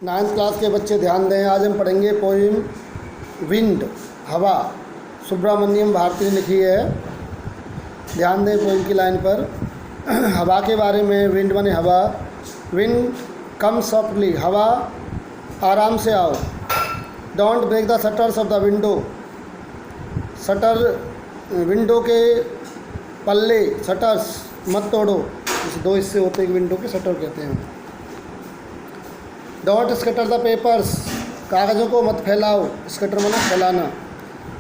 Ninth class के बच्चे ध्यान दें। आज हम पढ़ेंगे पोइम विंड, हवा। सुब्रमण्यम भारती ने लिखी है। ध्यान दें पोइम की लाइन पर। हवा के बारे में। विंड माने हवा। विंड कम सॉफ्टली, हवा आराम से आओ। Don't break the shutters of the window, shutter window के पल्ले, शटर्स मत तोड़ो। इस दो हिस्से होते हैं विंडो के, शटर कहते हैं। डोंट स्कैटर द पेपर्स, कागज़ों को मत फैलाओ। स्कैटर माने फैलाना।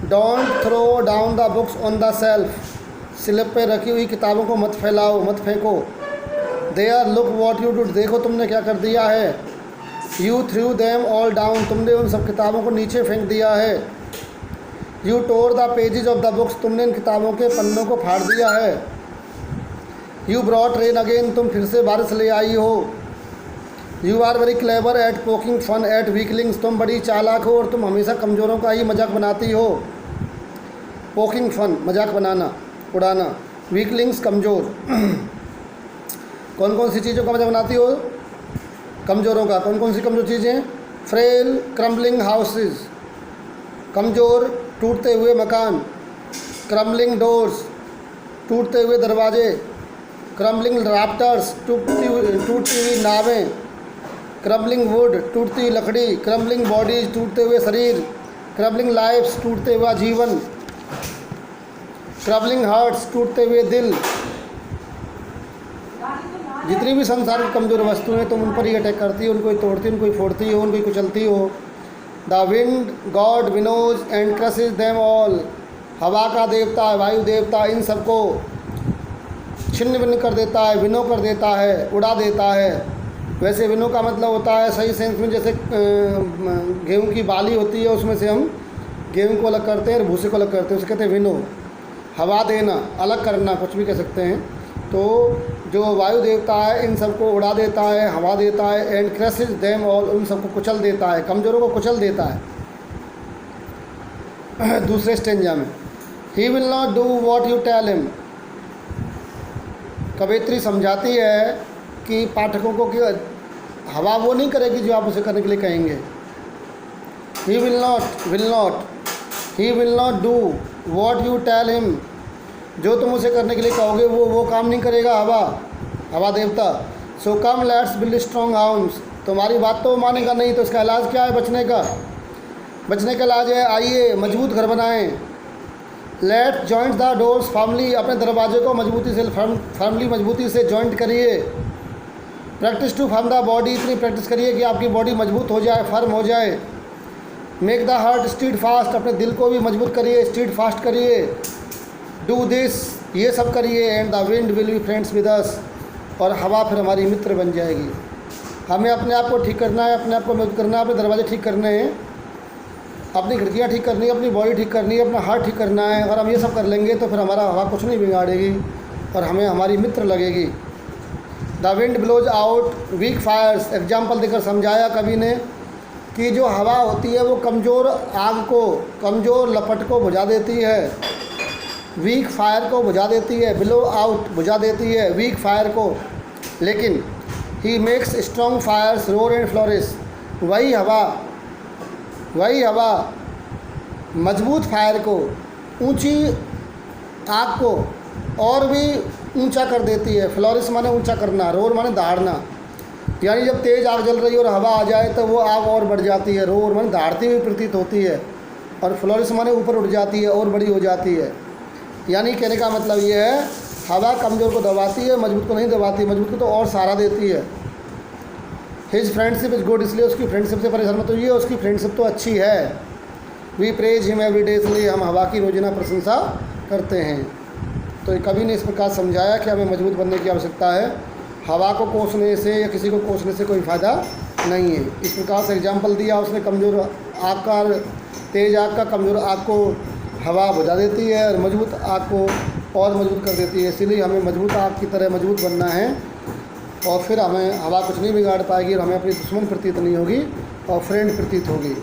Don't throw down the books on the shelf, slab पे रखी हुई किताबों को मत फैलाओ, मत फेंको। There look what you did, देखो तुमने क्या कर दिया है। You threw them all down, तुमने उन सब किताबों को नीचे फेंक दिया है। You tore the pages of the books, तुमने इन किताबों के पन्नों को फाड़ दिया है। यू ब्रॉट रेन अगेन, तुम फिर से बारिश ले आई हो। You are very clever at poking fun at weaklings, तुम बड़ी चालाक हो और तुम हमेशा कमज़ोरों का ही मजाक बनाती हो। पोकिंग फन मजाक बनाना, उड़ाना। वीकलिंग्स कमज़ोर। कौन कौन सी चीज़ों का मजाक बनाती हो? कमज़ोरों का। कौन कौन सी कमज़ोर चीज़ें? फ्रेल क्रम्बलिंग हाउसेस, कमज़ोर टूटते हुए मकान। क्रम्बलिंग डोर्स, टूटते हुए दरवाजे। क्रम्बलिंग राफ्टर्स, टूटती हुई नावें। क्रम्बलिंग वुड, टूटती हुई लकड़ी। क्रम्बलिंग बॉडीज, टूटते हुए शरीर। क्रम्बलिंग लाइफ्स, टूटते हुआ जीवन। क्रम्बलिंग हार्ट्स, टूटते हुए दिल। जितनी भी संसार की कमज़ोर वस्तुएं तुम उन पर ही अटैक करती हो, उनको ही तोड़ती हो, उनको ही फोड़ती हो, उनको ही कुचलती हो। The wind god winnows and crushes them all, हवा का देवता, वायु देवता इन सबको छिन्न भिन्न कर देता है, विनो कर देता है, उड़ा देता है। वैसे विनो का मतलब होता है सही सेंस में, जैसे गेहूं की बाली होती है, उसमें से हम गेहूं को अलग करते हैं और भूसे को अलग करते हैं, उसे कहते हैं विनो। हवा देना, अलग करना, कुछ भी कह सकते हैं। तो जो वायु देवता है इन सबको उड़ा देता है, हवा देता है। एंड क्रसेज देम ऑल, उन सबको कुचल देता है, कमज़ोरों को कुचल देता है। दूसरे स्टेंजा में he will not do what you tell him, कवयित्री समझाती है कि पाठकों को कि हवा वो नहीं करेगी जो आप उसे करने के लिए कहेंगे। He will not do what you tell him, जो तुम उसे करने के लिए कहोगे वो काम नहीं करेगा हवा देवता। So come let's build strong house, तुम्हारी बात तो मानेगा नहीं, तो इसका इलाज क्या है? बचने का इलाज है आइए मजबूत घर बनाएं। Let joint the doors firmly, अपने दरवाजे को फर्मली मजबूती से जॉइंट करिए। Practise to firm the body, इतनी प्रैक्टिस करिए कि आपकी बॉडी मजबूत हो जाए, फर्म हो जाए। Make the heart stead fast, अपने दिल को भी मजबूत करिए, स्टीड फास्ट करिए। डू दिस, ये सब करिए। And the wind will be friends with us, और हवा फिर हमारी मित्र बन जाएगी। हमें अपने आप को ठीक करना है, अपने आप को मजबूत करना है, अपने दरवाजे ठीक करने हैं, अपनी खिड़कियाँ ठीक करनी है, अपनी बॉडी ठीक करनी है, अपना हार्ट ठीक करना है। अगर हम ये सब कर लेंगे तो फिर हमारा हवा कुछ नहीं बिगाड़ेगी और हमें हमारी मित्र लगेगी। The wind blows out weak fires, example देकर समझाया कवि ने कि जो हवा होती है वो कमज़ोर आग को, कमज़ोर लपट को बुझा देती है। वीक फायर को बुझा देती है, ब्लो आउट बुझा देती है वीक फायर को। लेकिन he makes strong fires roar and flourish, वही हवा मजबूत फायर को, ऊंची आग को और भी ऊंचा कर देती है। फ्लोरिश माने ऊंचा करना, रोर माने दहाड़ना। यानी जब तेज़ आग जल रही है और हवा आ जाए तो वो आग और बढ़ जाती है। रोर माने दहाड़ती हुई प्रतीत होती है, और फ्लोरिश माने ऊपर उठ जाती है और बड़ी हो जाती है। यानी कहने का मतलब ये है, हवा कमज़ोर को दबाती है, मजबूत को नहीं दबाती, मजबूत को तो और सहारा देती है। हिज फ्रेंडशिप इज़ गुड, इसलिए उसकी फ्रेंडशिप से परेशान मत होइए, उसकी फ्रेंडशिप तो अच्छी है। We praise him every day, इसलिए हम हवा की रोज़ाना प्रशंसा करते हैं। तो कवि ने इस प्रकार समझाया कि हमें मजबूत बनने की आवश्यकता है। हवा को कोसने से या किसी को कोसने से कोई फ़ायदा नहीं है। इस प्रकार से एग्जाम्पल दिया उसने। कमज़ोर आग का, तेज़ आग का कमज़ोर आग को हवा बुझा देती है और मजबूत आग को और मजबूत कर देती है। इसीलिए हमें मजबूत आग की तरह मजबूत बनना है, और फिर हमें हवा कुछ नहीं बिगाड़ पाएगी और हमें अपनी दुश्मन प्रतीत नहीं होगी और फ्रेंड प्रतीत होगी।